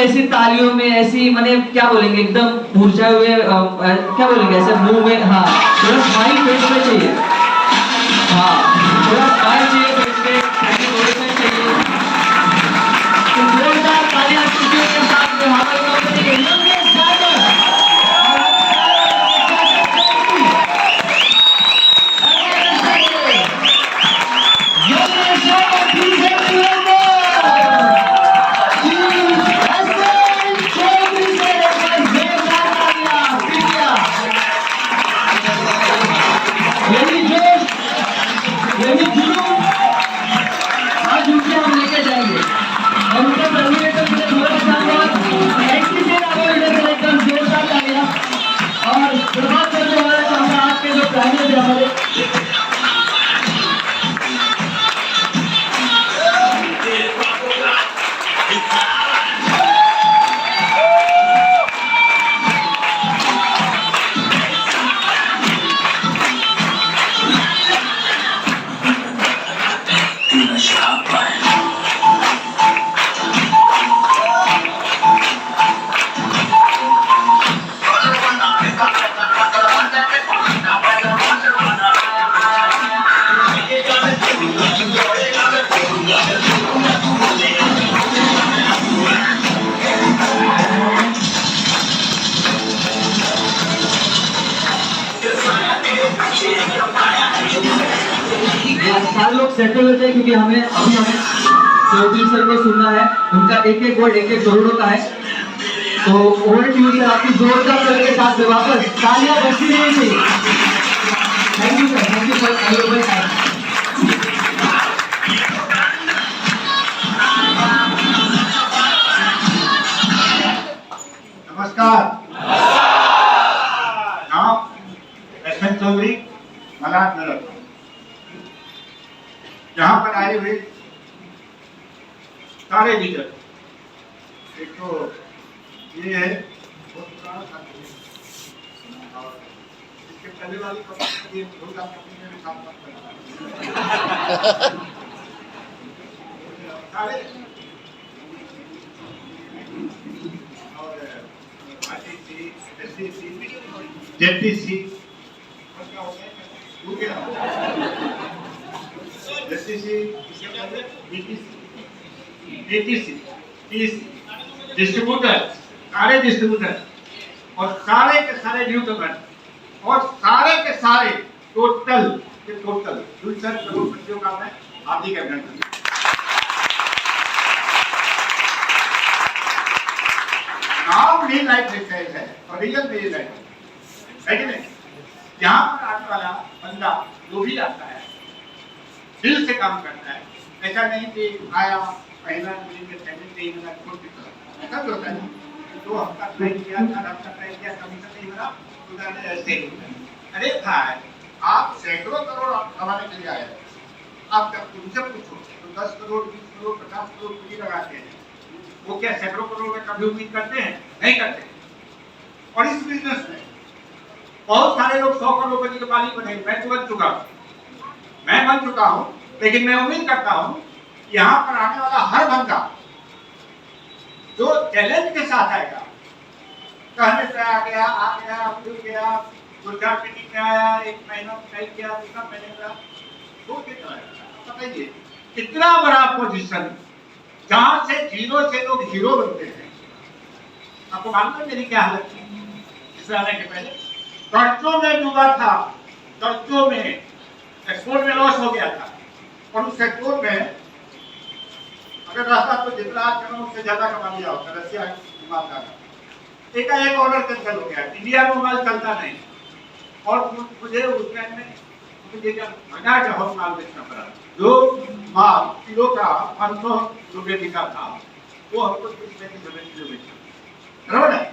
ऐसी तालियों में ऐसी माने क्या बोलेंगे एकदम मुरझाए हुए क्या बोलेंगे ऐसे मुंह में हाँ थोड़ा स्माइल फेस में चाहिए हाँ थोड़ा स्माइल चाहिए फेस पे मोटिवेशन चाहिए तो जोरदार तालियां खुशियों के साथ में हमारे कंपनी के youngest driver सारे लोग सेटल होते हैं क्योंकि हमें चौधरी सर को सुनना है उनका एक एक वर्ड एक एक करोड़ों का है तो ओवर टू सर आपकी जोरदार ताली के साथ में वापस तालियां बजती रही थी thank you for valuable time नमस्कार नाम एसएन चौधरी मलाड नगर यहाँ पर आए हुए सारे लीडर एक तो ये है बहुत पुराना साथी और इसके पहले वाली कंपनी में भी काम सारे और आरटीसी एसटीसी जेटीसी डिस्ट्रीब्यूटर सारे डिस्ट्रीब्यूटर और सारे के सारे न्यू कमर और सारे के सारे टोटल सर करोड़पतियों का मैं हार्दिक अभिनंदन नाम रियल लाइफ रियल है और रियल लाइफ है कि नहीं यहाँ पर आने वाला बंदा जो भी आता है दिल से काम करता है ऐसा नहीं कि आया पहला छोड़ देता ऐसा भी होता है 2 हफ्ता ट्राई किया 4 हफ्ता ट्राई किया कमीशन नहीं बना उधर ऐसे अरे भाई आप सैकड़ों करोड़ कमाने के लिए आए आप जब उनसे पूछो तो 10 करोड़ 20 करोड़ 50 करोड़ पूंजी लगाते हैं वो क्या सैकड़ों करोड़ में कभी उम्मीद करते हैं नहीं करते और इस बिजनेस में बहुत सारे लोग 100 करोड़ के मालिक बने मैं तो बन चुका हूं लेकिन मैं उम्मीद करता हूं कि यहाँ पर आने वाला हर बंदा जो चैलेंज के साथ आएगा कहने से आ गया फिर गया 2-4 मीटिंग में आया 1 महीना ट्राई किया 2 महीने का वो कितना बताइए कितना बड़ा पोजीशन जहां से जीरो से लोग हीरो बनते हैं आपको मालूम है मेरी क्या हालत थी इससे आने के पहले कर्जों में डूबा था कर्जों में एक्सपोर्ट में लॉस हो गया था और उस सेक्टर में अगर रास्ता तो जितना करो उससे ज्यादा कमा लिया होता रसिया माल का एक ऑर्डर कैंसिल हो गया इंडिया में माल चलता नहीं और मुझे उस टाइम में मुझे मना के बहुत माल बेचना पड़ा जो माल किलो का 500 रुपये बिका था वो हमको किलो बेचा बराबर है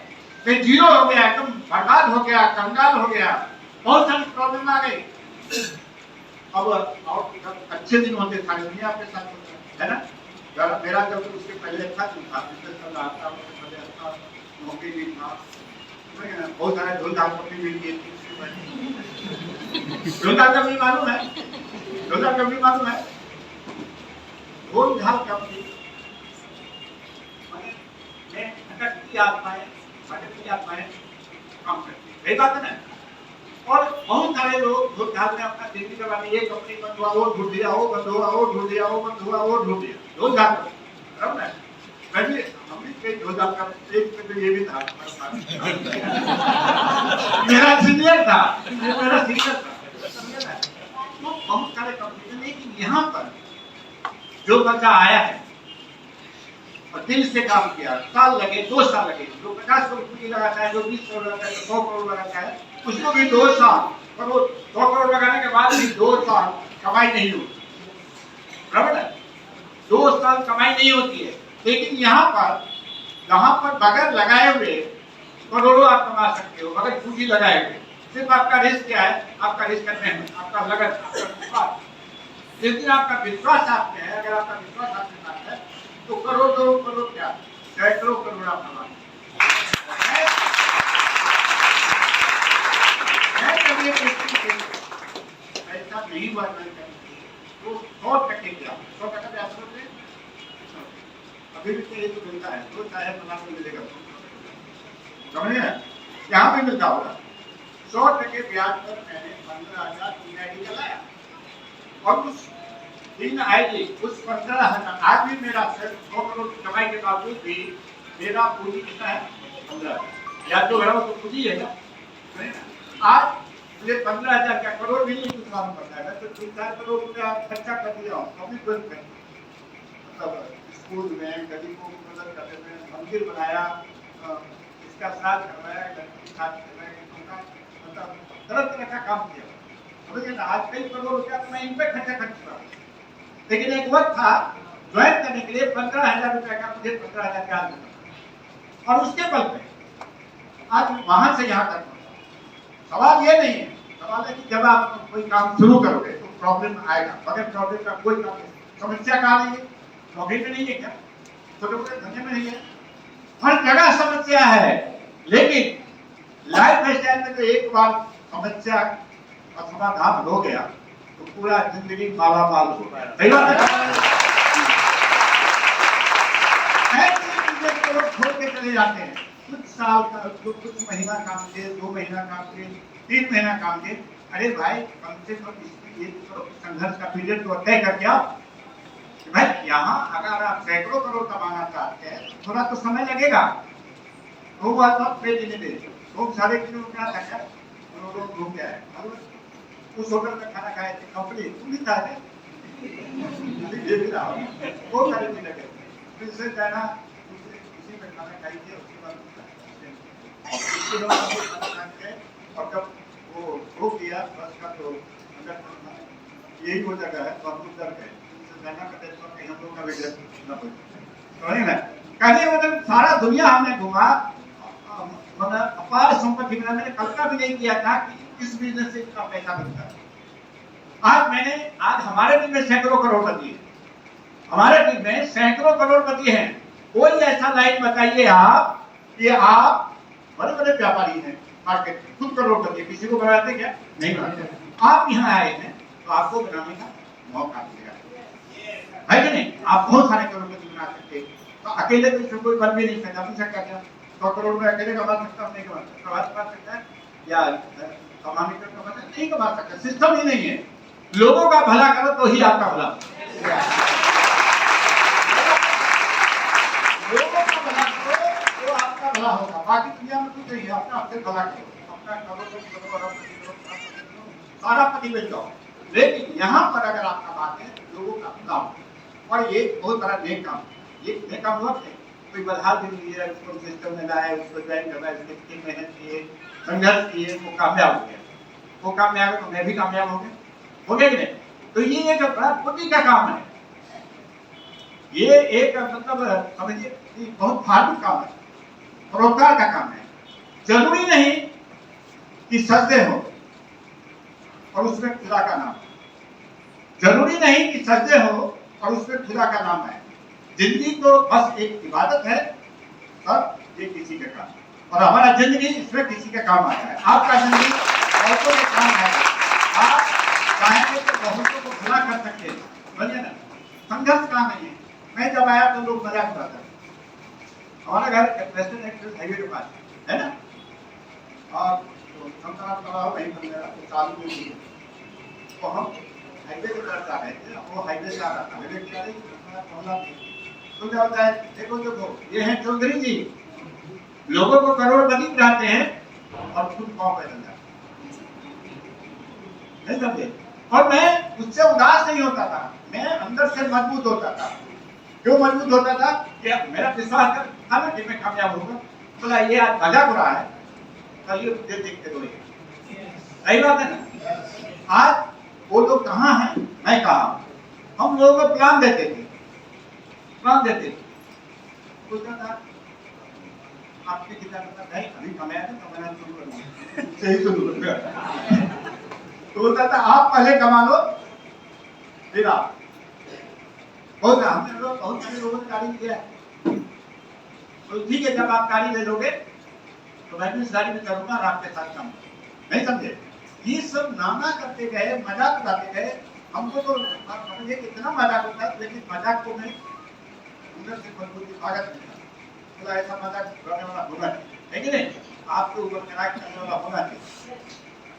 मैं जीरो हो गया एकदम बर्बाद हो गया कंगाल हो गया बहुत सारी प्रॉब्लम आ गई अब और अच्छे दिन होते सारे दुनिया आपके साथ है ना मेरा जब उसके पहले अच्छा दिन था बिजनेस चल रहा था उसके पहले अच्छा नौकरी भी था बहुत सारे ढोल धाम कंपनी मिल गई थी ढोल धाम कंपनी मालूम है ढोल धाम कंपनी मालूम है ढोल धाम कंपनी मैं की आत्माएं, की आत्माएं काम करती है, सही बात है ना। और बहुत सारे लोग जो ख्याल में अपना जिंदगी के बारे में ये कंपनी बंद हुआ, वो ढूंढ दिया, वो बंद हुआ, वो ढूंढ दिया, वो बंद हुआ, वो ढूंढ दिया, रोज जाकर, बराबर है। मैं भी हमने कई रोज जाकर एक पे तो ये भी था, मेरा सीनियर था, मेरा सीनियर था, तो बहुत सारे कंपनी, लेकिन यहाँ पर जो बच्चा आया है और दिल से काम किया, साल लगे, 2 साल लगे, जो 50 करोड़ पूंजी लगाता है, जो 20 करोड़ लगाता है, 100 करोड़ लगाता है, उसको भी 2 साल करोड़, 100 करोड़ लगाने के बाद भी 2 साल कमाई नहीं होती, बराबर है। 2 साल कमाई नहीं होती है, लेकिन यहाँ पर बगैर लगाए हुए करोड़ों आप कमा सकते हो, बगैर पूंजी लगाए हुए। सिर्फ आपका रिस्क क्या है? आपका रिस्क करने में, आपका लगन, आपका विश्वास। जिस दिन आपका विश्वास आप में है, अगर आपका विश्वास आपके साथ है, तो करोड़ क्या, सैकड़ों करोड़ आप कमा। ऐसा नहीं हुआ तो 100% क्या, 100% ब्याज दर अभी भी ये तो मिलता है, तो चाहे प्रमाण में मिलेगा, समझिए यहाँ भी मिलता होगा। 100% ब्याज पर मैंने 15,000 ईडी चलाया और उस दिन आएगी उस 15,000, आज भी मेरा 100 करोड़ कमाई के बावजूद भी मेरा पूंजी कितना है? 15,000। या तो मेरा तो पूंजी है ना, आज मुझे 15,000 का करोड़ भी नहीं नुकसान पड़ता है, तो 3-4 करोड़ रुपया खर्चा कर दिया हूँ, कभी बंद कर, मतलब स्कूल में गरीबों को मदद करते हुए मंदिर बनाया, इसका साथ करवाया, लड़की साथ करवाया, मतलब तरह का काम किया। समझिए ना, आज कई करोड़ रुपया तो मैं इन पे खर्च कर, लेकिन एक वक्त था ज्वाइन करने के लिए 15,000 रुपया का मुझे 15,000 का मिला, और उसके बल पे आज वहां से यहाँ तक। सवाल ये नहीं है, सवाल है कि जब आप कोई काम शुरू करोगे तो प्रॉब्लम आएगा, मगर प्रॉब्लम का कोई काम नहीं, समस्या कहाँ नहीं है? नौकरी में नहीं है क्या? छोटे मोटे धंधे में नहीं है? हर जगह समस्या है, लेकिन लाइफ स्टाइल में तो एक बार समस्या का समाधान हो गया तो पूरा जिंदगी माला माल हो गया। सही बात है। ऐसे लोग छोड़ के चले जाते हैं, कुछ साल का, कुछ महीना काम किए, 2 महीना काम किए, 3 महीना काम किए। अरे भाई, कम से कम इसमें ये संघर्ष का पीरियड तो तय करके आओ। भाई यहाँ अगर आप सैकड़ों करोड़ कमाना चाहते हैं, थोड़ा तो समय लगेगा। वो बात आप पे नहीं दे, लोग 3.5 किलोमीटर तक है, लोग घूम गए, उस होटल में खाना खाए थे, कंपनी तुम भी खाए थे, वो सारे भी लगे, फिर से जाना उसी में खाना खाइए, उसके बाद और जब वो हो गया बस का, तो अंदर यही वो जगह है, तो हम लोग डर गए, जाना पड़े तो कहीं हम लोग का भी डर न पड़े। कहने मतलब सारा दुनिया हमने घुमा, मतलब अपार संपत्ति मिला, मैंने कल्पना भी नहीं किया था कि इस बिजनेस से इतना पैसा मिलता है। आज हमारे टीम में सैकड़ों करोड़पति है, हमारे टीम में सैकड़ों करोड़पति हैं। कोई ऐसा लाइन बताइए आप कि आप बड़े बड़े व्यापारी हैं, मार्केट में खुद करोड़पति, किसी को बनाते क्या? नहीं बनाते। आप यहाँ आए हैं तो आपको बनाने का मौका मिलेगा, है कि नहीं? आप बहुत सारे करोड़पति बना सकते हैं, तो अकेले तो इसमें कोई बन भी नहीं सकता, पूछ सकता क्या 100 करोड़ में अकेले कमा सकता हूँ? नहीं कमा सकता है, या कमाने का कमा नहीं कमा सकता, सिस्टम ही नहीं है। लोगों का भला करो तो ही आपका भला, लोगों का भला करो तो आपका भला होगा। बाकी दुनिया में कुछ नहीं है, अपना आपसे भला करो, अपना करो, सारा पति मिल जाओ। लेकिन यहाँ पर अगर आपका बात है लोगों का भला हो, और ये बहुत बड़ा नेक काम, ये नेक काम हुआ है, कोई बधाई भी नहीं है, उसको सिस्टम में लाए, उसको ज्वाइन करवाए, उसके कितनी मेहनत किए, संघर्ष किए, वो कामयाब हो गया, वो कामयाब है तो मैं भी कामयाब हो गया कि नहीं? तो ये एक पुण्य का काम है, ये एक मतलब समझिए बहुत धार्मिक काम है, परोपकार का काम है। जरूरी नहीं कि सजदे हो और उसमें खुदा का नाम, जरूरी नहीं कि सजदे हो और उसमें खुदा का नाम है। जिंदगी तो बस एक इबादत है, और ये किसी का काम, और हमारा जिंदगी इसमें किसी का काम आया है। आपका जिंदगी बहुतों के काम आएगा, आप चाहेंगे तो बहुतों को भला कर सकते हैं, समझिए ना। संघर्ष काम नहीं है। मैं जब आया तो लोग मजाक उड़ाते थे, हमारा घर वेस्टर्न एक्सप्रेस हाईवे के पास है ना, और संतरा तलाव वहीं पर मेरा चालू में भी है। तो हम हाईवे की तरफ जा रहे थे, वो हाईवे से आ रहा था, हाईवे की आ रही तो क्या होता है, देखो देखो ये है चौधरी जी, लोगों को करोड़पति बनाते हैं और खुद पाँव पैदल जाते नहीं समझे। और मैं उससे उदास नहीं होता था, मैं अंदर से मजबूत होता था। क्यों मजबूत होता था कि मेरा विश्वास था ना कि मैं कामयाब होगा। बोला ये आज मजाक हो रहा है, कल ये मुझे देखते रोएगा। सही बात है ना। आज वो लोग कहाँ हैं, मैं कहाँ हूँ। हम लोगों को प्लान देते थे, पूछता था आपकी किताब नहीं अभी कमाया था, कमाना शुरू करूँगा, सही शुरू करूँगा। तो बोलता था आप पहले कमा लो फिर आप। बहुत हमने लोग बहुत सारे लोगों ने गाड़ी लिया है, तो ठीक है जब आप गाड़ी ले लोगे तो मैं भी इस गाड़ी में करूँगा और आपके साथ काम नहीं समझे। ये सब नाना करते गए, मजाक उड़ाते गए। हमको तो समझे कितना मजाक होता है, लेकिन मजाक को मैं अंदर से मजबूती ताकत नहीं था। बोला ऐसा मजाक करने वाला होना चाहिए, कि नहीं, आपके ऊपर मजाक करने वाला होना चाहिए,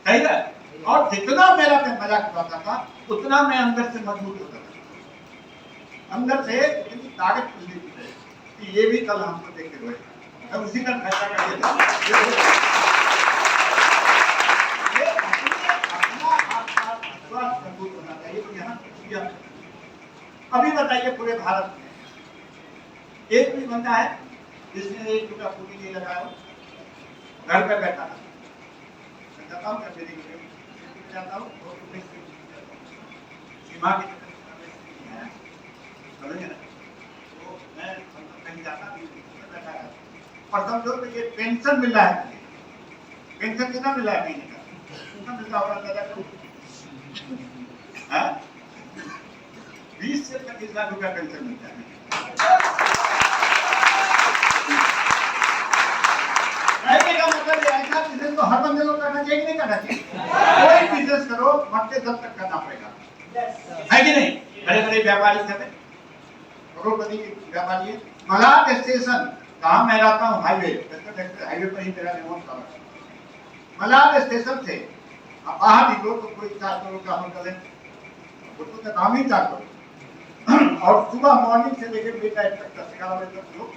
सही है। और जितना मेरा मजाक उड़ाता था उतना मैं अंदर से मजबूत होता था, अंदर से इतनी ताकत मिलती थी कि ये भी कल हमको देख के रोए। मैं उसी का फैसला करके था मजबूत होना चाहिए। तो यहाँ अभी बताइए पूरे भारत में एक भी बंदा है जिसने एक टुकड़ा फूटी नहीं लगाया हो, घर पे बैठा था। मैं जाता हूँ करने के लिए जाता हूँ, सीमा की तरफ समझे ना, तो मैं कहीं जाता बैठा है और समझो तो ये पेंशन मिल रहा है। पेंशन कितना मिल रहा है महीने का, कितना मिलता होगा अंदाजा करो। 20 से 25 लाख रुपया पेंशन मिलता है। कहने का मतलब ऐसा बिजनेस तो हर बंदे को करना चाहिए कि नहीं करना चाहिए। कोई बिजनेस करो मरते दम तक करना पड़ेगा, है कि नहीं। बड़े बड़े व्यापारी थे, करोड़पति के व्यापारी। मलाड स्टेशन कहाँ मैं रहता हूँ, हाईवे पर ही मेरा निवास था। मलाड स्टेशन से आप बाहर निकलो तो कोई 4 करोड़ का होटल है, होटल का नाम ही 4 करोड़। और सुबह मॉर्निंग से लेकर मिड नाइट तक 10-11 बजे तक लोग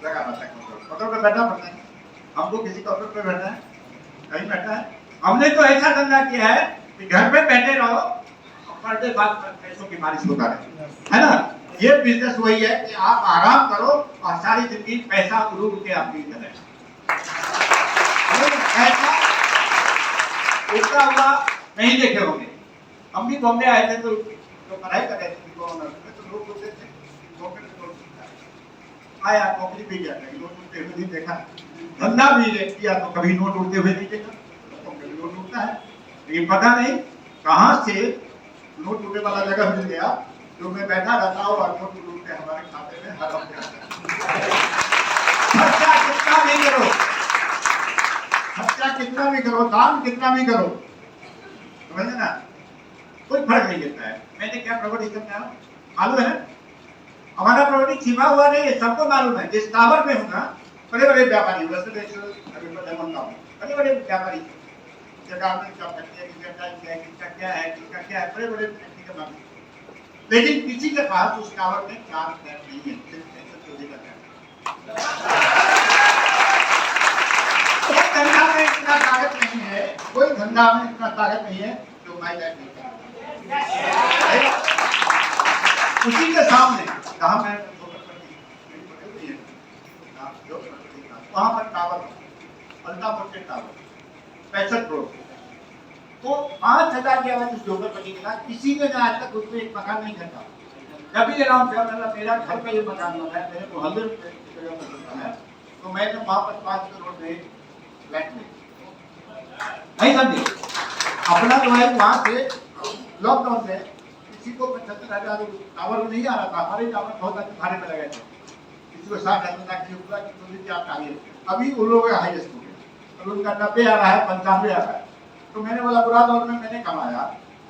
लगा रहता है। कॉन्ट्रोल पे बैठना पड़ता है हमको, किसी कॉन्ट्रोल पे बैठना है, कहीं बैठना है। हमने तो ऐसा धंधा किया है कि घर पे बैठे रहो और पर डे बाद पैसों की बारिश होता रहे, है ना। ये बिजनेस वही है कि आप आराम करो और सारी जिंदगी पैसा उड़ के आपकी तरह ऐसा उड़ता हुआ नहीं देखे होंगे। हम भी बॉम्बे आए थे तो पढ़ाई कर रहे थे, तो लोग बोलते थे आया नौकरी भी गया, नोट उड़ते हुए नहीं देखा। धंधा भी किया तो कभी नोट उड़ते हुए नहीं देखा। तो कभी नोट उड़ता है, लेकिन पता नहीं कहाँ से नोट उड़ने वाला जगह मिल गया जो मैं बैठा रहता हूँ और नोट उड़ते हमारे खाते में हर हफ्ते आता है। खर्चा कितना भी करो, खर्चा कितना भी करो, दान कितना भी करो, समझे ना, कोई फर्क नहीं देता है। मैंने क्या प्रॉपर्टी करना मालूम है, हमारा प्रॉपर्टी छिपा हुआ नहीं है, सबको मालूम है। जिस टावर में हूँ ना, बड़े बड़े व्यापारी, बड़े बड़े व्यापारी जगह में क्या है, किसका क्या है, बड़े बड़े फैक्ट्री के मालिक। लेकिन किसी के पास उस टावर में 4 फ्लैट नहीं है, सिर्फ चौधरी का फ्लैट। कोई धंधा में इतना ताकत नहीं है, कोई धंधा में इतना ताकत नहीं है जो माई लाइफ नहीं करता। उसी के सामने जहाँ मैं वहाँ पर टावर, अल्टा मोटे टावर 65 करोड़। तो 5,000 की आवाज उस झोपड़पट्टी के साथ किसी ने आज तक उसमें एक मकान नहीं खरीदा। जब भी अराउंड मेरा घर पे ये मकान बना है, मेरे मोहल्ले में है, तो मैंने वहाँ पर 5 करोड़ में फ्लैट में नहीं समझे। अपना जो है वहाँ से लॉकडाउन से किसी को 75,000 टावर नहीं आ रहा था, हमारे टावर बहुत अच्छे भाड़े में लगे थे। किसी को 60,000 की पूरा आप आइए, अभी उन लोगों का हाईएस्ट हो गया और उनका 90 आ रहा है, 95 आ रहा है। तो मैंने बोला बुरा दौर में मैंने कमाया,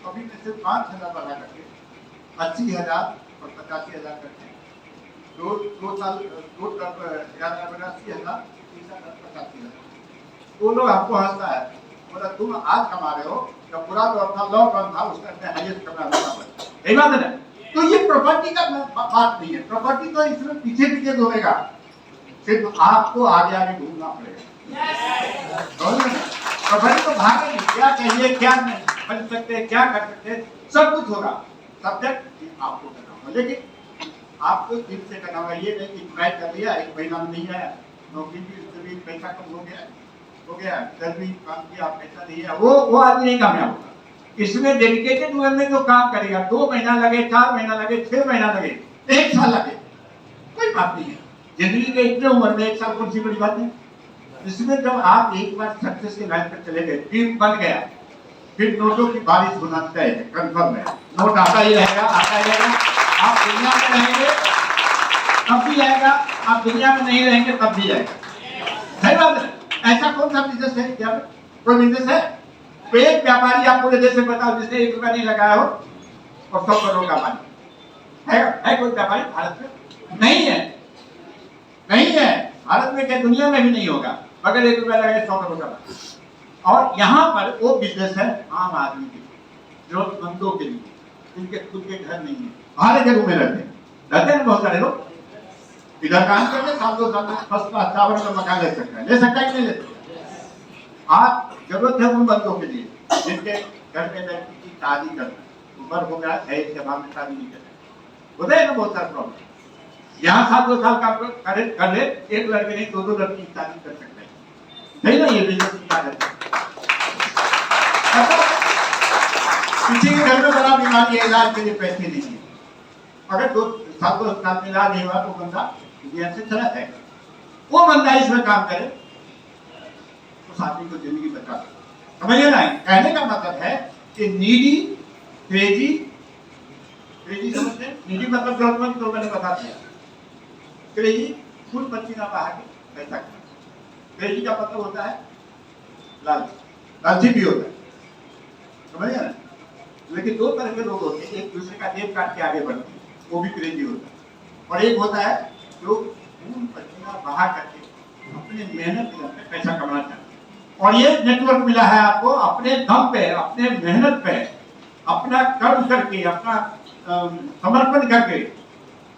अभी मैं सिर्फ 5,000 बढ़ा करके 80,000 और 85,000 करके दो साल 80,000 85,000 वो लोग आपको हंसता है, बोला तुम आज कमा रहे हो, जब पूरा दौर था लॉकडाउन था उसका अपने हाईएस्ट कमा रहा था, यही बात है ना। तो ये प्रॉपर्टी का बात नहीं है, प्रॉपर्टी तो इसमें पीछे पीछे घूमेगा, सिर्फ आपको आगे आगे घूमना पड़ेगा। प्रॉपर्टी तो भागे नहीं, क्या चाहिए क्या नहीं बन सकते क्या कर सकते सब कुछ होगा, सब्जेक्ट आपको करना होगा, लेकिन आपको दिल से करना होगा। ये नहीं कि ट्राई कर लिया, एक महीना में नहीं आया, नौकरी भी पैसा कम हो गया, घर भी काम किया पैसा नहीं है, वो आदमी नहीं कामयाब होगा। इसमें डेडिकेटेड वे में जो काम करेगा, 2 महीना लगे, 4 महीना लगे, 6 महीना लगे, 1 साल लगे, कोई बात नहीं है। जिंदगी के इतने उम्र में 1 साल कौन सी बड़ी बात है। इसमें जब आप एक बार सक्सेस के लाइन पर चले गए, टीम बन गया, फिर नोटों की बारिश होना तय है, कंफर्म है। नोट आता ही रहेगा, आता ही रहेगा। आप दुनिया में रहेंगे तब भी आएगा, आप दुनिया में नहीं रहेंगे तब भी आएगा। सही बात है। ऐसा कौन सा बिजनेस है, क्या कोई बिजनेस है? कोई एक व्यापारी आप पूरे देश में बताओ जिसने 1 रुपया नहीं लगाया हो और 100 करोड़ का मालिक है कोई व्यापारी भारत में? नहीं है, नहीं है। भारत में क्या दुनिया में भी नहीं होगा अगर 1 रुपया लगाए 100 करोड़ का मालिक। और यहाँ पर वो बिजनेस है आम आदमी के लिए, जरूरतमंदों के लिए, जिनके खुद के घर नहीं है, बाहर के रूम में रहते हैं बहुत सारे लोग। इधर काम करते साल 2 साल में फर्स्ट क्लास टावर का मकान ले सकता है, ले सकता है कि नहीं ले सकता। आज जरूरत है उन बंदों के लिए जिनके घर में लड़की की शादी करना उम्र हो गया है, इसके बाद में शादी नहीं करना होता है ना, बहुत सारे प्रॉब्लम। यहाँ साल 2 साल काम कर ले, एक लड़के नहीं 2 लड़की की शादी कर सकता है, नहीं ना। ये बिजनेस की आदत है। किसी के घर में बड़ा बीमारी है, इलाज के लिए पैसे नहीं है, अगर 2 साल में इलाज नहीं हुआ तो बंदा दुनिया से चला जाएगा। वो बंदा इसमें काम करे तो आदमी को जिंदगी बचा सकता। समझिए ना, कहने का मतलब है कि नीडी क्रेजी समझते हैं, नीडी मतलब जरूरतमंद, तो मैंने बता दिया। क्रेजी फूल पसीना बहा के पैसा कमाना। क्रेजी का मतलब होता है लालची भी होता है, समझिए ना। लेकिन 2 तरह के लोग होते हैं, एक दूसरे का जेब काट के आगे बढ़ते हैं, वो भी क्रेजी होता है। और एक होता है जो खून पसीना बहा करके अपने मेहनत से पैसा कमाना चाहते हैं। और ये नेटवर्क मिला है आपको, अपने दम पे, अपने मेहनत पे, अपना कर्म करके, अपना समर्पण करके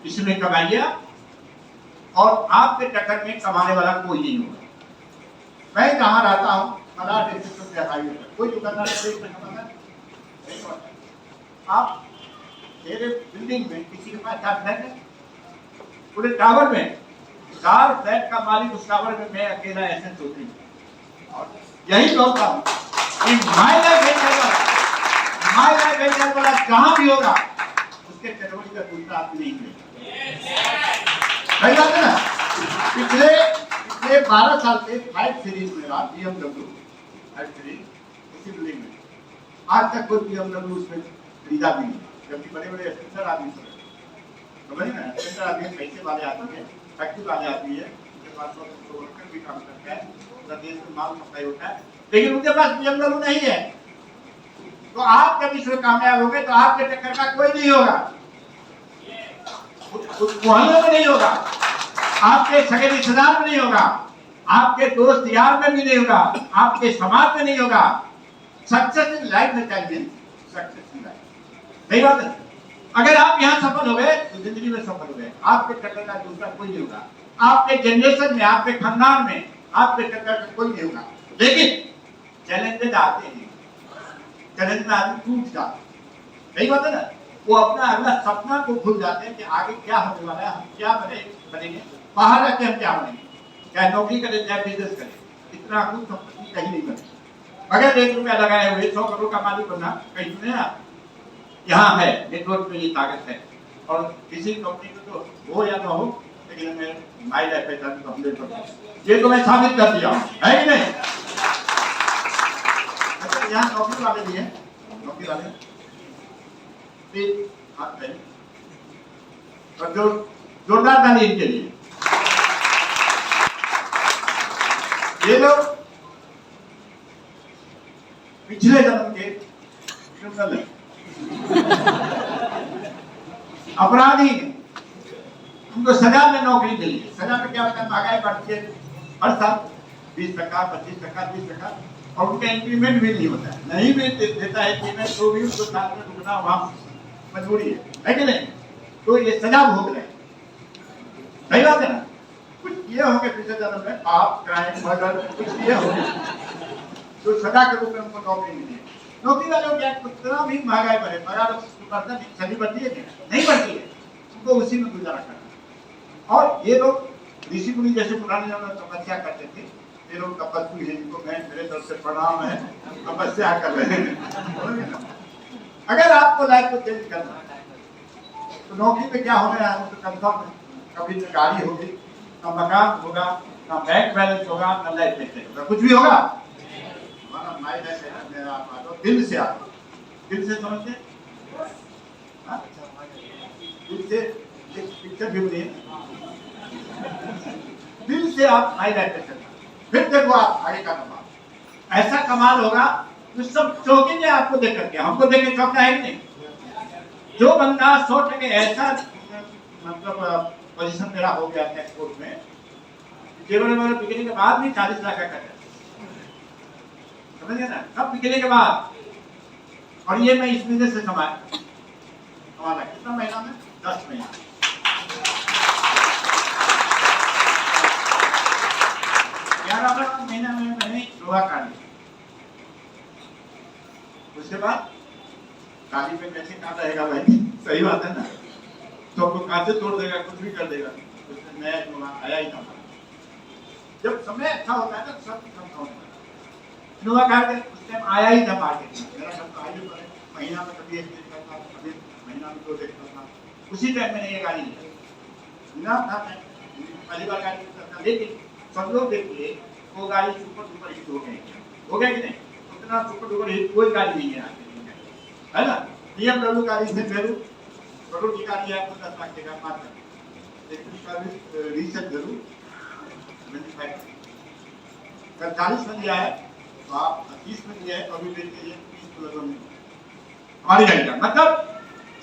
इसमें कमाइए, और आपके टक्कर में कमाने वाला कोई नहीं होगा। मैं जहाँ रहता हूँ मलाड डिस्ट्रिक्ट के हाईवे पर कोई दुकानदार नहीं होता। आप मेरे बिल्डिंग में किसी के पास 4 फ्लैट है, पूरे टावर में 4 फ्लैट का मालिक, उस टावर में मैं अकेला ऐसे सोचती हूँ। और यही बोलता हूँ कि माय लाइफ वाला जहाँ भी होगा उसके कैटेगरी का दूसरा आदमी नहीं है। सही बात है ना। पिछले 12 साल से 5 सीरीज में आप BMW 5 सीरीज उसी बिल्डिंग में, आज तक कोई BMW उसमें खरीदा भी नहीं, जबकि बड़े बड़े स्पेंसर आदमी समझे ना, स्पेंसर आदमी पैसे वाले आदमी है, फैक्ट्री वाले आदमी है, उनके पास वर्कर भी काम करता है, देश में माल सप्लाई होता है, लेकिन उनके पास BMW नहीं है। तो आप जब इसमें कामयाब होंगे तो आपके टक्कर का कोई नहीं होगा, उस मोहल्ले में नहीं होगा, आपके सगे रिश्तेदार में नहीं होगा, आपके दोस्त यार में भी नहीं होगा, आपके समाज में नहीं होगा। सक्सेस इन लाइफ में चाहिए, सक्सेस इन लाइफ। सही बात है। अगर आप यहाँ सफल हो गए तो जिंदगी में सफल हो गए, आपके टक्कर का दूसरा कोई नहीं होगा। आपके जनरेशन में, आपके खानदान में आपके टक्कर का कोई नहीं होगा। लेकिन चैलेंजेस आते हैं, चैलेंज में आदमी टूट जाता है। सही बात है ना। वो अपना अगला सपना को भूल जाते हैं कि आगे क्या होने वाला है, हम क्या बनेंगे, बाहर रहते हम क्या बनेंगे, चाहे नौकरी करें चाहे बिजनेस करें, इतना कुछ संपत्ति कहीं नहीं बने। अगर 1 रुपया लगाए हुए 100 करोड़ का मालिक बनना कहीं सुने आप? यहाँ है, नेटवर्क में ये ताकत है। और किसी कंपनी को तो हो या ना हो, लेकिन हमें माई लाइफ पैसा ये तो मैं साबित कर दिया हूँ, है कि नहीं। अच्छा, यहाँ नौकरी वाले भी हैं, नौकरी वाले हाथ में और जो जोरदार ताली इनके लिए। ये लोग पिछले जन्म के क्रिमिनल हैं, अपराधी, उनको सजा में नौकरी मिली है। सजा में क्या होता है, महंगाई बढ़ती है हर साल 20%, 25%, 20%, और उनका इंक्रीमेंट भी नहीं होता है, नहीं भी देता है इंक्रीमेंट, तो भी उसको साथ में रुकना वहाँ मजबूरी है कि नहीं? तो ये सजा भोग रहे हैं, सही बात है ना? कुछ ये होंगे पिछले जन्म में पाप, क्राइम, मर्डर, कुछ ये होंगे जो सजा के रूप में उनको नौकरी मिली है। नौकरी वालों क्या, कितना भी महंगाई बढ़े, पगार सभी बढ़ती है नहीं बढ़ती है, उनको उसी में गुजारा करना। और ये लोग ऋषि मुनि जैसे पुराने जमाने में तपस्या करते थे, ये लोग तपस्वी है, जिनको मैं मेरे तरफ से प्रणाम है, तपस्या कर रहे हैं। अगर आपको लाइफ को चेंज करना है तो नौकरी में क्या होने है तो कंफर्म है, कभी तो गाड़ी होगी, ना मकान होगा, ना बैंक बैलेंस होगा, ना लाइफ मेंटेन होगा, कुछ भी होगा हमारा माइंड है मेरा, आप दिल से आप दिल से समझते, दिल से पिक्चर भी बनी, दिल से आप माइंड मेंटेन, फिर देखो आप आगे का कमाल, ऐसा कमाल होगा तो सब चौंकेंगे आपको देख करके, हमको देख के चौंकना है कि नहीं? जो बंदा 100% ऐसा मतलब पोजीशन मेरा हो गया था एक्सपोर्ट में, केवल मेरे बिकने के बाद भी 40 लाख का करता, समझ गए ना? सब बिकने के बाद, और ये मैं इस बिजनेस से कमाया कितना महीना में, 10 महीना, 11 महीना में मैंने लोहा काट लिया। उसके बाद गाड़ी पे कैसे काट रहेगा भाई, सही बात है ना? तो आपको कांचे तोड़ देगा, कुछ भी कर देगा, उसमें नया लोहा आया ही था। जब समय अच्छा होता है ना सब होता है, लोहा काट के उस टाइम आया ही था मार्केट में, मेरा सब आगे बढ़े, महीना में कभी 1 दिन करता था, कभी महीना में 2 दिन करता था, उसी टाइम मैंने ये गाड़ी लिया था, पहली बार गाड़ी करता। लेकिन सब लोग देखिए वो गाड़ी सुपर डुपर हिट हो गया कि नहीं? उतना सुपर डुपर हिट कोई गाड़ी नहीं है ना? BMW गाड़ी से भेजू, करोड़ की गाड़ी है, आपको 10 लाख का मार कर, लेकिन का रीसेट जरूर 40 में लिया है तो आप 30 में लिया है तो अभी बेच के 30 में हमारी गाड़ी का मतलब,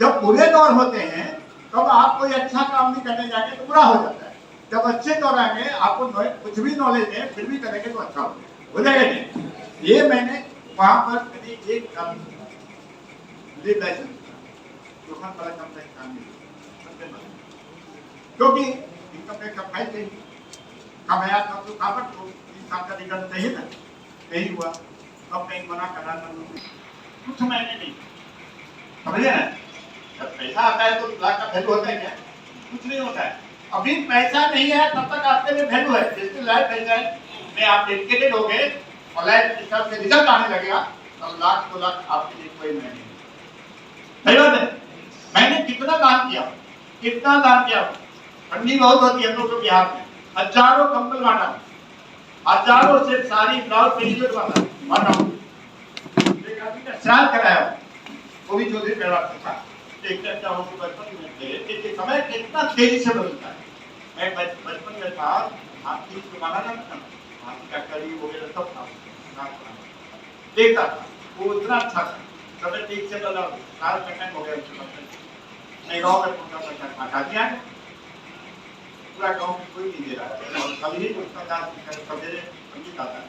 जब बुरे दौर होते हैं तब आप कोई अच्छा काम नहीं करने जाके तो बुरा हो जाता है, जब अच्छे दौर आएंगे आपको कुछ भी नॉलेज है फिर भी करेंगे तो अच्छा हो जाएगा नहीं? ये मैंने वहां पर कभी एक लाइसेंस दुकान वाला कंपनी काम नहीं, क्योंकि इनकम टैक्स का फाइल चाहिए, कमाया तब तो कापट को 3 साल का रिटर्न चाहिए ना, यही हुआ। अब कहीं मना करा कुछ मैंने नहीं, समझे ना? जब पैसा आता है तो लाख का वैल्यू होता है क्या? कुछ नहीं होता है। अभी पैसा नहीं है तब तक आपके लिए वैल्यू है, जिसकी लाइफ मिल जाए में आप डेडिकेटेड हो गए और लाइफ हिसाब से रिजल्ट आने लगेगा तब लाख 2 लाख आपके लिए कोई नहीं। सही बात है? मैंने कितना दान किया, ठंडी बहुत होती है हम लोग के बिहार में, हजारों कंबल बांटा, हजारों से सारी ब्लाउज पेटीकोट बांटा, एक आदमी का श्राद्ध कराया, वो भी चौधरी परिवार से था। क्या हो बचपन में थे कि समय कितना तेजी से बदलता है। मैं बचपन में था, हाथी को माना जाता था, हाथी का कड़ी वगैरह सब था, देखता था, वो इतना अच्छा था, समय ठीक से बदला, साल का हो गया। मैं गाँव में हटा दिया, पूरा गाँव में कोई नहीं दे रहा है, और कभी उसका दांत सवेरे संगीत आता है,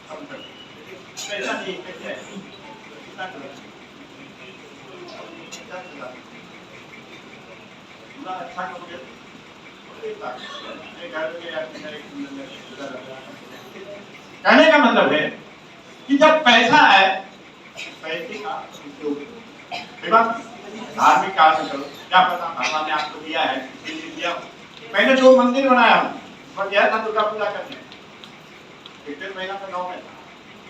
सब करते ऐसा नहीं कैसे है, पूरा अच्छा करोगे कहने का मतलब है कि जब पैसा है पैसे का उपयोग, धार्मिक कार्य करो, क्या पता भगवान ने आपको दिया है इसलिए दिया। मैंने 2 मंदिर बनाया हूँ, और गया था दुर्गा पूजा करने, 1 महीना में गाँव में था,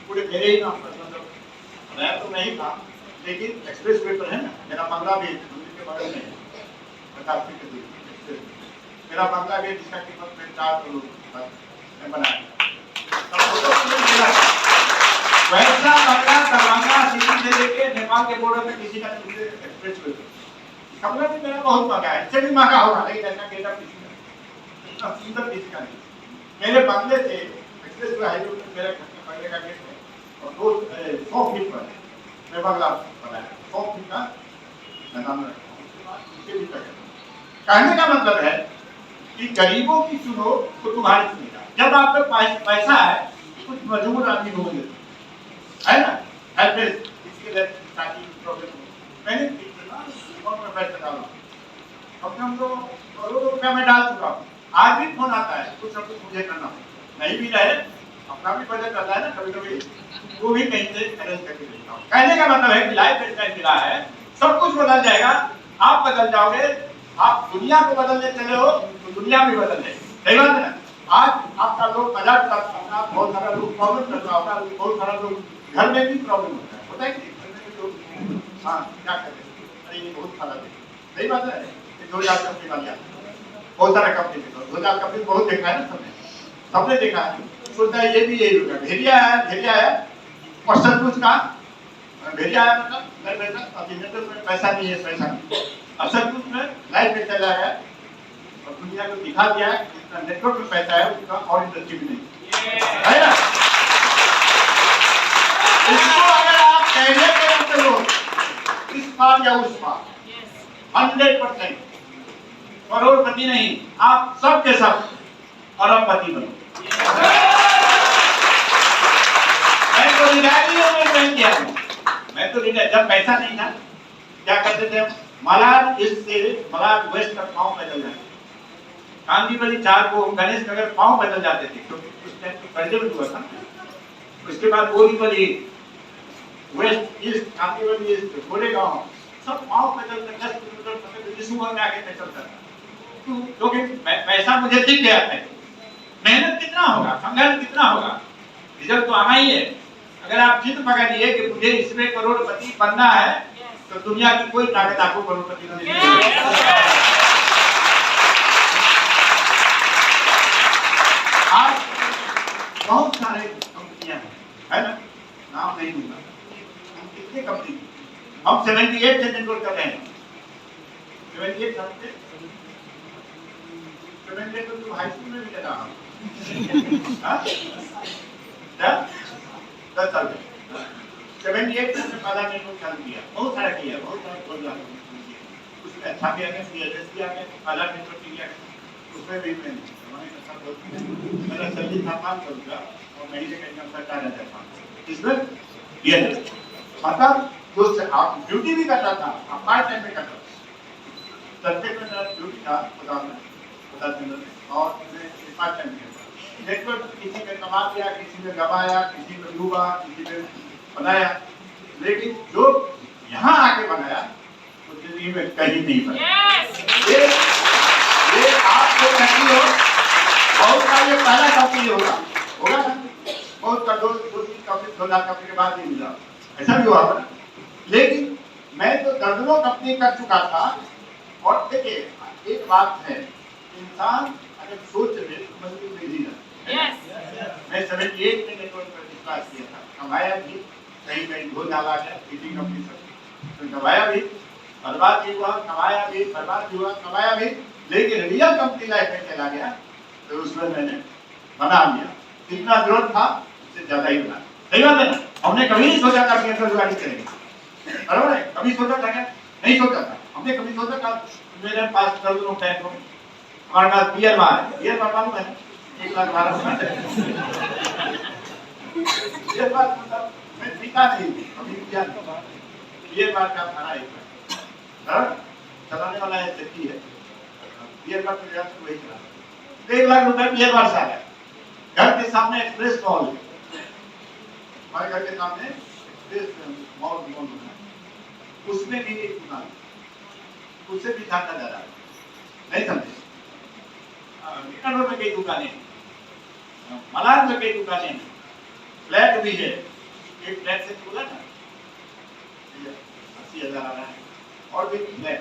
पूरे मेरे ही नाम पर, मतलब मैं तो नहीं था, लेकिन एक्सप्रेस वे पर है ना, मेरा बंगला भी मंदिर के बगल में है, 50 फीट दूर मेरा बंगला भी, जिसका कीमत में 4 करोड़ मैं बनाया। वैसा बंगला दरभंगा सिटी से लेके नेपाल के बॉर्डर में किसी का एक्सप्रेस वे कमरा भी मेरा बहुत महंगा है, इससे भी महंगा होगा, लेकिन ऐसा केटा किसी का इतना सुंदर किसी का नहीं। मेरे बंगले से एक्सप्रेस वे हाईवे पर मेरे बंगले का गेट है, और 100 फीट पर मैं बंगला बनाया, 100 फीट का नाम रखा। कहने का मतलब है कि गरीबों की सुनो तो तुम्हारी सुनेगा। जब आप पे पैसा है, कुछ मजबूर आदमी ढूंढ लेते है ना, हेल्पलेस, इसके लिए ताकि प्रॉब्लम हो। मैंने कितना अकाउंट में पैसा डाला, अब हम तो करोड़ों रुपया में डाल चुका हूँ। आज भी फोन आता है, कुछ सब कुछ मुझे करना हो, नहीं भी रहे, अपना भी बजट रहता है ना कभी कभी, वो भी कहीं से अरेंज करके देता हूँ। कहने का मतलब है कि लाइफ स्टाइल मिला है, सब कुछ बदल जाएगा, आप बदल जाओगे। आप दुनिया को बदलने चले हो तो दुनिया भी बदल जाएगी, सही बात है ना। आज आपका लोग मजाक करता होगा, बहुत सारा लोग प्रॉब्लम करता होगा, बहुत सारा लोग घर में भी प्रॉब्लम होता है कि हाँ क्या करें, अरे ये बहुत खराब है, सही बात है। 2000 कंपनी वाली बहुत सारा कंपनी, 2000 कंपनी बहुत देखा है ना, सबने देखा है, सोचता है ये भी यही होगा, भेड़िया है और सचमुच का भेड़िया है, मतलब अभी में पैसा नहीं है, पैसा नहीं, असल कुछ में लाइफ में चला है और दुनिया को दिखा दिया है जितना नेटवर्क में पैसा है उसका और इंडस्ट्री में नहीं है ना। इसको अगर आप कहने के अंदर लो इस बार या उस बार 100% करोड़पति नहीं, आप सब के सब अरबपति बनो। मैं तो रिटायर मैं तो रिटायर, जब पैसा नहीं था क्या करते थे, मलाड ईस्ट से मलाड वेस्ट तक पाँव पैदल जाते, कांदीवली 4 को गणेश नगर पाँव पैदल जाते थे, तो उस टाइम तो कर्जत हुआ था। उसके बाद Borivali west east, Kandivali east, Goregaon, सब पाँव पैदल 10 किलोमीटर सुबह में आके मैं चलता था, क्योंकि पैसा मुझे दिख गया है। मेहनत कितना होगा, संघर्ष कितना होगा, रिजल्ट तो आना ही है। अगर आप जिद पकड़ लिए कि मुझे इसमें करोड़पति बनना है, तो दुनिया की कोई ताकत आपको करोड़पति नहीं देगी। आज बहुत सारे कंपनियां है ना, नाम नहीं दूंगा, कितने कंपनी, हम 78 से एनरोल कर रहे हैं, 78 साल से 78 तो हाई स्कूल में भी चला रहा हूँ, 10 साल में 78 में पहला नेटवर्क चालू किया, बहुत सारा किया, बहुत सारा प्रोग्राम किया, उसमें अच्छा भी आ गया, सीएसएस भी आ गया, पहला नेटवर्क किया, उसमें भी मेरा सैलरी था 500 रुपया और महीने का इनकम था 4000 500, इसमें ये मतलब जो आप ड्यूटी भी करता था, आप पार्ट टाइम में करता था, सस्ते में मेरा ड्यूटी था 50 दिन और मैं पार्ट टाइम किया। नेटवर्क किसी में कमा दिया, किसी में गवाया, किसी में डूबा, किसी में बनाया, लेकिन जो यहाँ आके बनाया तो जिंदगी में कहीं नहीं बना। ये आपको कहती हो बहुत का ये पहला कंपनी होगा ना, बहुत का 2-3 कंपनी 2000 कंपनी के बाद नहीं मिला, ऐसा भी हुआ था। लेकिन मैं तो दर्जनों कंपनी कर चुका था। और देखिए एक बात है, इंसान अगर सोच ले तो मजबूर नहीं रहता। मैं 78 में नेटवर्क पर विश्वास किया था, कमाया भी, कहीं धो डाला गया, किसी कंपनी से तो कमाया भी, बर्बाद भी हुआ, कमाया भी, बर्बाद भी हुआ, कमाया भी, लेकिन रियल कंपनी लाइफ में चला गया तो उसमें मैंने बना लिया, जितना जरूरत था उससे ज्यादा ही बना। सही बात है ना, हमने कभी नहीं सोचा था कि बेरोजगारी करेंगे, बराबर है, कभी सोचा था क्या? नहीं सोचा था। हमने कभी सोचा था मेरे पास करोड़ों टैक्स हो, हमारे पास बियर बार है, बियर बार मालूम है 1,12,000 बियर बार मतलब मैं पीता नहीं, अभी क्या बियर बार का भाड़ा 1 लाख, चलाने वाला है चक्की है, बियर बार तो जाते वही चला 1 लाख रुपए बियर बार से आ गया। घर के सामने एक्सप्रेस मॉल, हमारे घर के सामने एक्सप्रेस मॉल उसमें भी एक दुकान, उससे भी ज्यादा जा रहा है, नहीं समझे। मीनानोर में कई दुकानें, मलाड में कई दुकानें, फ्लैट भी है, एक फ्लैट से बोला ना 80,000 आ रहा है, और भी फ्लैट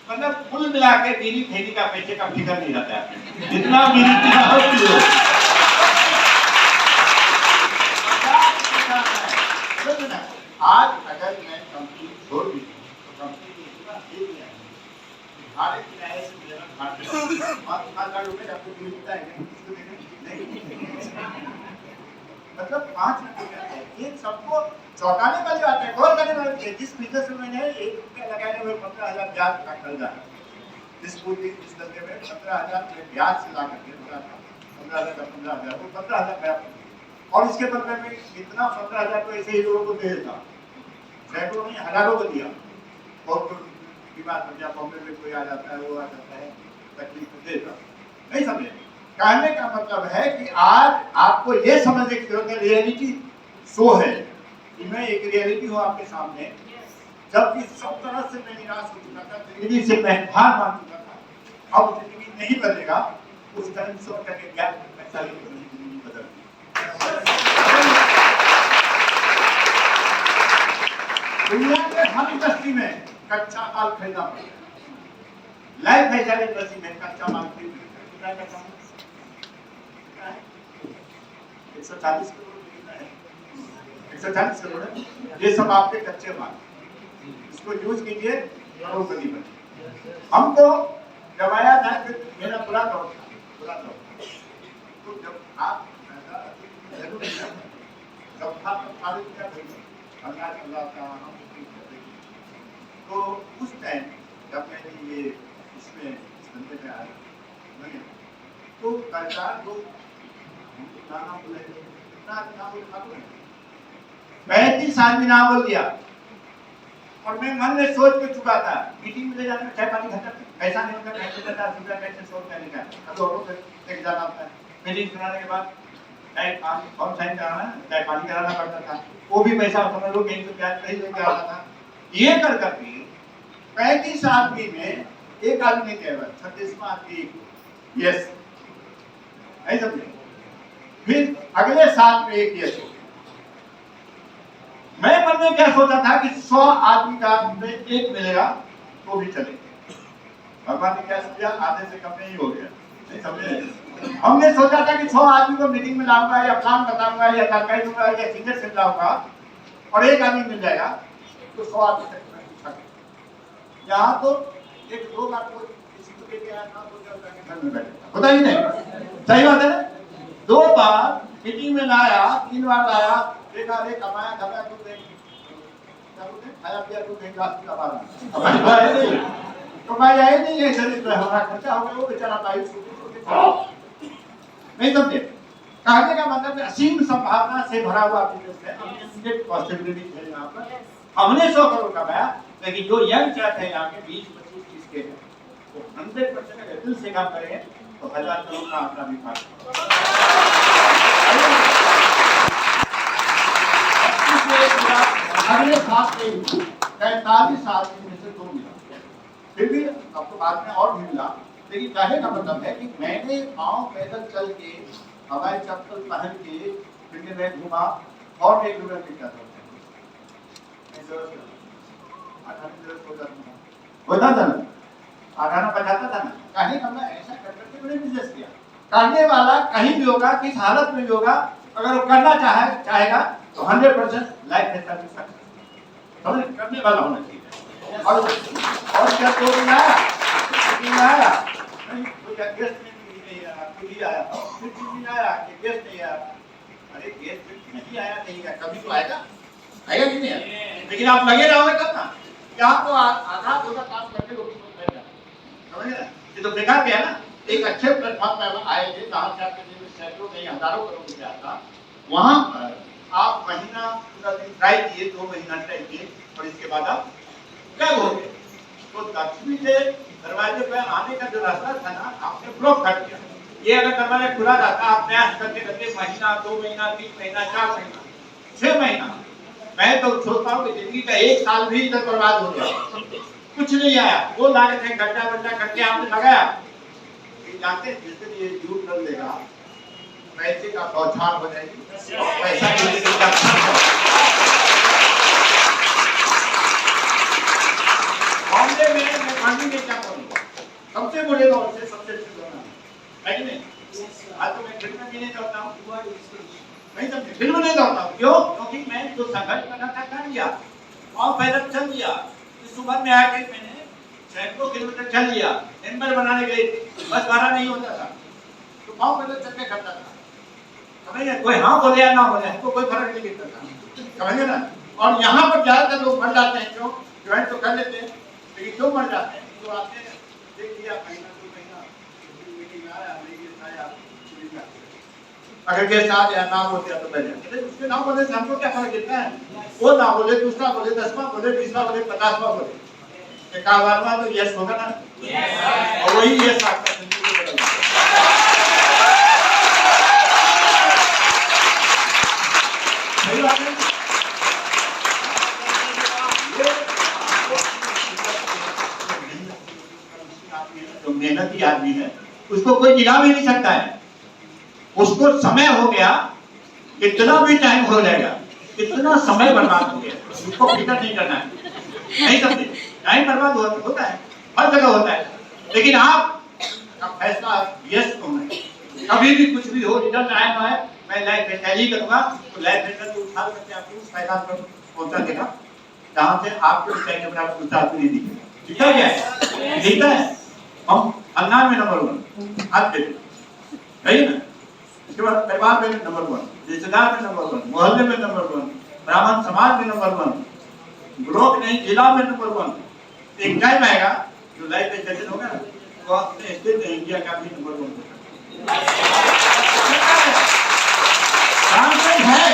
मतलब कुल मिला के बीड़ी फेरी का पैसे का फिकर नहीं रहता है, जितना बीड़ी पीना हो पियो। आज अगर मैं कंपनी छोड़ दी तो कंपनी इतना दे दिया है, भाड़े किराए से मेरा भाड़ा रुपए आपको मिलता है मतलब 5 रुपए, ये सबको चौंकाने वाली बात है, गौर करने वाली है। जिस बिजनेस में मैंने 1 रुपया लगाने में 15,000 ब्याज का कर्जा है, इस धंधे में 15,000 ब्याज से ला करके 15,000 का 15,000 वो 15,000 ब्याज और इसके बदले में इतना 15,000 तो ऐसे ही लोगों को दे देता, सैकड़ों नहीं हजारों को दिया। और बीमार पड़ गया, बॉम्बे में कोई आ जाता है, वो आ जाता है, तकलीफ देगा, नहीं समझे। कहने का मतलब है कि आज आपको ये समझने की जरूरत है, रियलिटी शो है कि मैं एक रियलिटी हूँ आपके सामने। जबकि सब तरह से मैं निराश हो चुका था, जिंदगी से मैं हार मान चुका था, अब जिंदगी नहीं बदलेगा, उस टाइम 100 टके गैप पैसा जिंदगी बदल दुनिया के हर इंडस्ट्री में कच्चा माल खरीदना पड़ता है। लाइफ फैशन इंडस्ट्री में कच्चा माल खरीदना पड़ता है। 140 करोड़ बिकता है, 140 करोड़ है। ये सब आपके कच्चे माल, इसको यूज कीजिए, करोड़पति बनिए। हमको जब आया था कि मेरा बुरा दौर था, तो जब आप जरूर जब था तो उस टाइम जब मैंने ये इसमें धंधे में आया तो सरकार को 35 आदमी नाम बोल दिया और मैं मन में सोच के चुका था, मीटिंग में ले जाने में चाय पानी खर्चा पैसा नहीं होता, 50,000 रुपया कैसे 100 रुपया निकाल अब लोगों को एक जाना होता है। मीटिंग सुनाने के बाद चाय पानी फॉर्म साइन कराना है, चाय पानी कराना पड़ता था, वो भी पैसा समझ लो कहीं तो ब्याज नहीं लेके आता था। ये कर करके 35 आदमी में एक आदमी ने केवल 36वां आदमी यस नहीं समझे। फिर अगले साल में एक यस हो गया। मैं मन में क्या सोचा था कि 100 आदमी का में एक मिलेगा तो भी चलेगा। भगवान ने क्या समझा, आधे से कम नहीं हो गया, नहीं समझे। हमने सोचा था कि 100 आदमी को मीटिंग में लाऊंगा या प्लान बताऊंगा या जानकारी दूंगा या सीनियर से लाऊंगा और एक आदमी मिल जाएगा तो 100 आदमी तक यहाँ तो एक दो बार को किसी को लेके आया था तो क्या घर में बैठा होता ही नहीं, सही बात है ना। 2 बार मीटिंग में लाया, 3 बार लाया, देखा रे कमाया धमाया तो देख क्या बोलते खाया पिया तो देख रात का बार तो मैं यही नहीं है शरीर पे हमारा खर्चा हो गया, वो बेचारा भाई नहीं समझे। कहने का मतलब असीम संभावना से भरा हुआ बिजनेस है, अनलिमिटेड पॉसिबिलिटीज है यहाँ पर। हमने 100 करोड़ कमाया, लेकिन जो यंग चाहते हैं यहाँ के 20-25-30 के हैं वो 100% अगर दिल से काम करेंगे तो 1000 करोड़ का आंकड़ा भी पार अगले 45 साल में से 2 मिला, फिर भी आपको बाद में और भी मिला। लेकिन कहने का मतलब है कि मैंने पाँव पैदल चल के हवाई चप्पल पहन के फिर मैं घूमा और 1 रुपया मिलता था, होता था ना, आठाना बजाता था ना। कहने का मतलब ऐसा कर करके मैंने बिजनेस किया। करने वाला कहीं भी होगा, किस हालत में भी होगा, अगर वो करना चाहेगा तो 100% लाइफ में सक्सेस समझ करने वाला होना चाहिए। और क्या तो नहीं आया नहीं कोई गेस्ट नहीं आया, कोई आया फिर नहीं आया कि गेस्ट नहीं आया, अरे गेस्ट नहीं आया नहीं आया कभी तो आएगा कि नहीं आएगा। लेकिन आप लगे रहोगे तब ना, यहाँ तो आधा काम करके लोग समझ रहे, ये तो बेकार गया ना। एक अच्छे प्लेटफॉर्म पर आए थे जहाँ से आपके सैकड़ों नहीं हजारों करोड़ रुपया आता, वहाँ पर आप महीना पूरा दिन ट्राई किए, 2 महीना ट्राई किए और इसके बाद आप क्या हो गए। तो दक्षिणी से दरवाजे पे आने का जो रास्ता था ना, आपने ब्लॉक कर दिया। ये अगर दरवाजा खुला रहता, आप प्रयास करते करते महीना 2 महीना 3 महीना 4 महीना 6 महीना, मैं तो सोचता हूँ कि जिंदगी का 1 साल भी इधर बर्बाद हो गया, कुछ नहीं आया। वो लागत है गड्ढा करके आपने लगाया, जानते हैं जिस दिन ये झूठ कर लेगा पैसे का बौछार हो जाएगी, पैसा बॉम्बे में मैं मंडी में क्या करूँगा, सबसे बड़े दौर से सबसे है कि नहीं। आज तो मैं फिल्म भी नहीं चाहता हूँ, नहीं समझे, फिल्म नहीं चाहता हूँ। क्यों? क्योंकि मैं जो संघर्ष करना था कर लिया और पैदल चल दिया। इस उम्र में आके मैंने सैकड़ों किलोमीटर चल लिया। नंबर बनाने गए बस भाड़ा नहीं होता था तो पाँव पैदल चल के करता था, समझे। कोई हाँ बोले या ना बोले हमको कोई फर्क नहीं पड़ता था, समझे ना। और यहाँ पर ज्यादातर लोग मर जाते हैं, क्यों? ज्वाइन तो कर लेते हैं लेकिन क्यों मर जाते हैं, तो आपने देख लिया महीना 2 महीना मीटिंग आया नहीं आया पूरी बात। अगर के साथ या ना होते तो पहले उसके नाम बोले हमको क्या फर्क पड़ता है? वो ना बोले, दूसरा बोले, 10वां बोले, 20वां बोले, 50वां बोले, एकावनवां तो यस होगा ना। और वही यस आपका जिंदगी में बदल जाएगा। सही बात है। जो मेहनती आदमी है उसको कोई गिरा भी नहीं सकता है। उसको समय हो गया, इतना भी टाइम हो जाएगा, इतना समय बर्बाद हो गया, उसको फिक्र नहीं करना है। नहीं समझे? टाइम बर्बाद होता है, हर जगह होता है, लेकिन आप फैसला यस होना है। कभी भी कुछ भी हो, रिजल्ट आए ना आए, मैं लाइफ स्टाइल ही करूंगा, तो लाइफ स्टाइल को उठा करके आपको उस फायदा पर पहुंचा देगा जहां से आपको स्टाइल के बराबर कुछ आदमी नहीं दिखेगा। ठीक है क्या? दिखता है। हम खानदान में नंबर 1 हाथ पे सही है ना। इसके बाद परिवार में नंबर 1, रिश्तेदार में नंबर 1, मोहल्ले में नंबर 1, ब्राह्मण समाज में नंबर 1, ब्लॉक नहीं जिला में नंबर 1। एक टाइम आएगा जो लाइफ में सेटल होगा ना, तो अपने स्टेट इंडिया का भी नंबर 1 होगा। चांसेस है।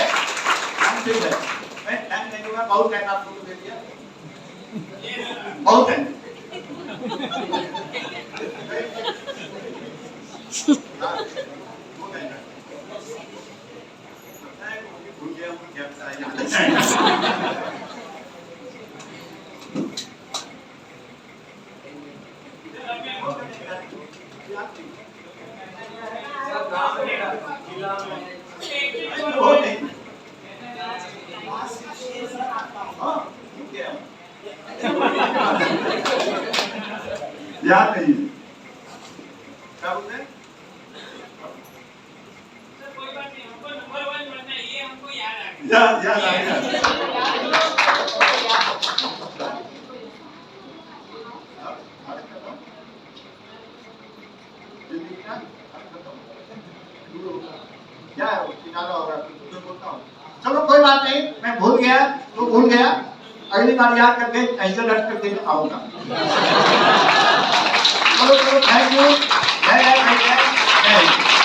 मैं टाइम नहीं दूंगा, बहुत टाइम आप लोगों को दे दिया, बहुत टाइम। याद नहीं क्या बोलते हैं? कोई बात नहीं, हमको नंबर 1 बनना है, ये हमको याद आ गया। याद आ गया। क्या है किनारा होगा तो बोलता हूँ। चलो कोई बात नहीं, मैं भूल गया तो भूल गया, अगली बार याद करके ऐसे लट करके आऊंगा। चलो थैंक यू। जय जय जय जय।